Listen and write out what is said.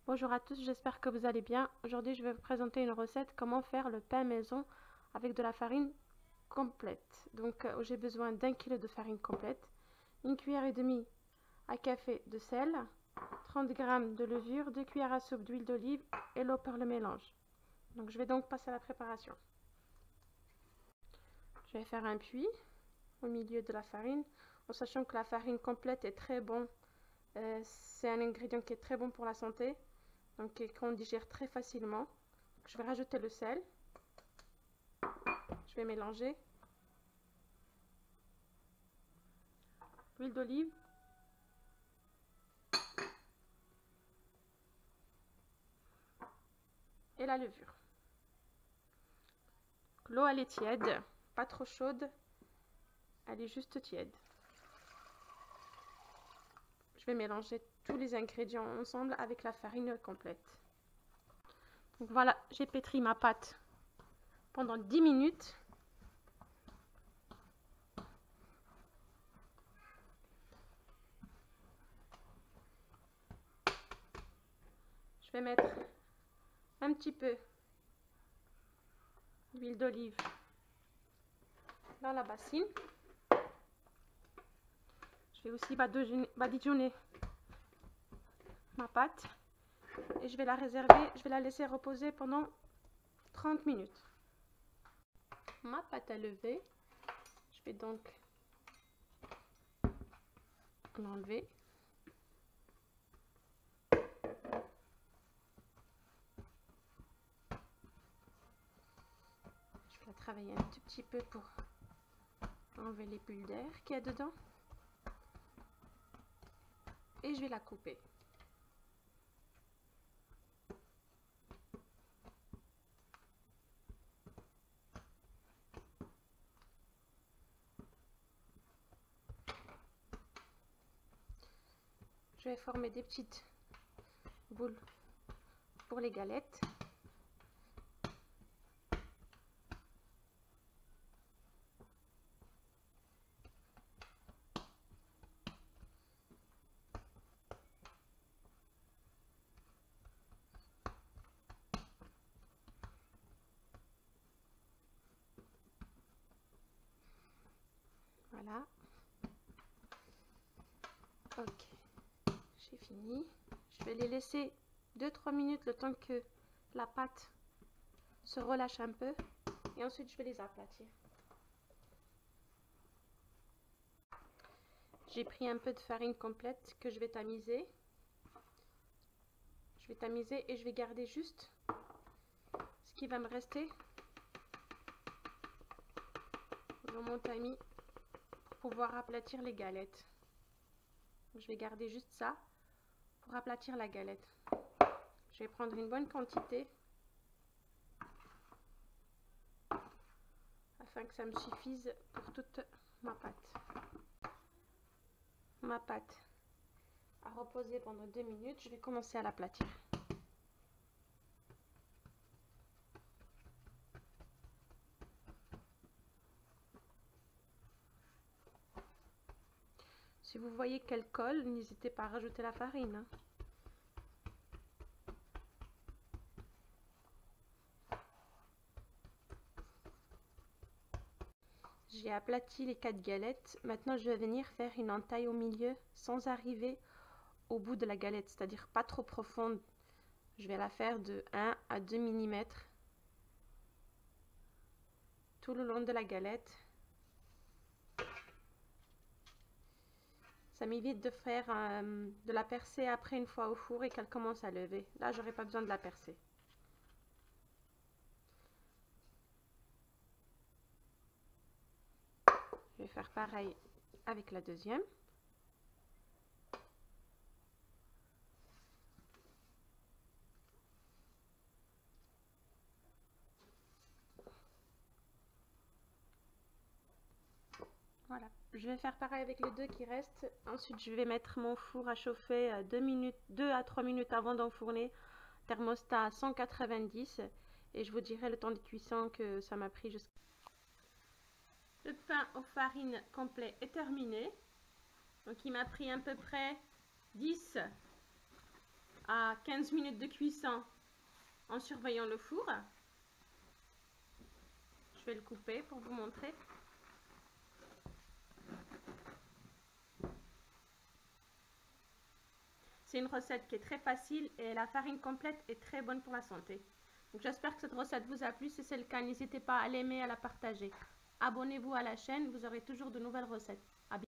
Bonjour à tous, j'espère que vous allez bien. Aujourd'hui, je vais vous présenter une recette comment faire le pain maison avec de la farine complète. Donc, j'ai besoin d'1 kg de farine complète, 1,5 cuillère à café de sel, 30 g de levure, 2 cuillères à soupe d'huile d'olive et l'eau pour le mélange. Donc, je vais donc passer à la préparation. Je vais faire un puits au milieu de la farine, en sachant que la farine complète est très bon. C'est un ingrédient qui est très bon pour la santé. Donc qu'on digère très facilement. Je vais rajouter le sel. Je vais mélanger. L'huile d'olive. Et la levure. L'eau elle est tiède, pas trop chaude. Elle est juste tiède. Je vais mélanger tous les ingrédients ensemble avec la farine complète. Donc voilà, j'ai pétri ma pâte pendant 10 minutes. Je vais mettre un petit peu d'huile d'olive dans la bassine. Je vais aussi badigeonner ma pâte et je vais la réserver, je vais la laisser reposer pendant 30 minutes. Ma pâte à lever, je vais donc l'enlever. Je vais la travailler un tout petit peu pour enlever les bulles d'air qu'il y a dedans. Et je vais la couper. Je vais former des petites boules pour les galettes. Voilà. Ok, j'ai fini. Je vais les laisser 2-3 minutes le temps que la pâte se relâche un peu. Et ensuite, je vais les aplatir. J'ai pris un peu de farine complète que je vais tamiser. Je vais tamiser et je vais garder juste ce qui va me rester dans mon tamis pour pouvoir aplatir les galettes. Je vais garder juste ça pour aplatir la galette. Je vais prendre une bonne quantité afin que ça me suffise pour toute ma pâte. Ma pâte a reposé pendant 2 minutes. Je vais commencer à l'aplatir. Si vous voyez qu'elle colle, n'hésitez pas à rajouter la farine. J'ai aplati les 4 galettes. Maintenant, je vais venir faire une entaille au milieu sans arriver au bout de la galette, c'est-à-dire pas trop profonde. Je vais la faire de 1 à 2 mm tout le long de la galette. Ça m'évite de faire de la percer après une fois au four et qu'elle commence à lever. Là, j'aurai pas besoin de la percer. Je vais faire pareil avec la deuxième. Voilà, je vais faire pareil avec les deux qui restent. Ensuite, je vais mettre mon four à chauffer 2 à 3 minutes avant d'enfourner. Thermostat à 190 et je vous dirai le temps de cuisson que ça m'a pris jusqu'à... Le pain aux farines complet est terminé. Donc il m'a pris à peu près 10 à 15 minutes de cuisson en surveillant le four. Je vais le couper pour vous montrer. C'est une recette qui est très facile et la farine complète est très bonne pour la santé. Donc j'espère que cette recette vous a plu. Si c'est le cas, n'hésitez pas à l'aimer et à la partager. Abonnez-vous à la chaîne, vous aurez toujours de nouvelles recettes.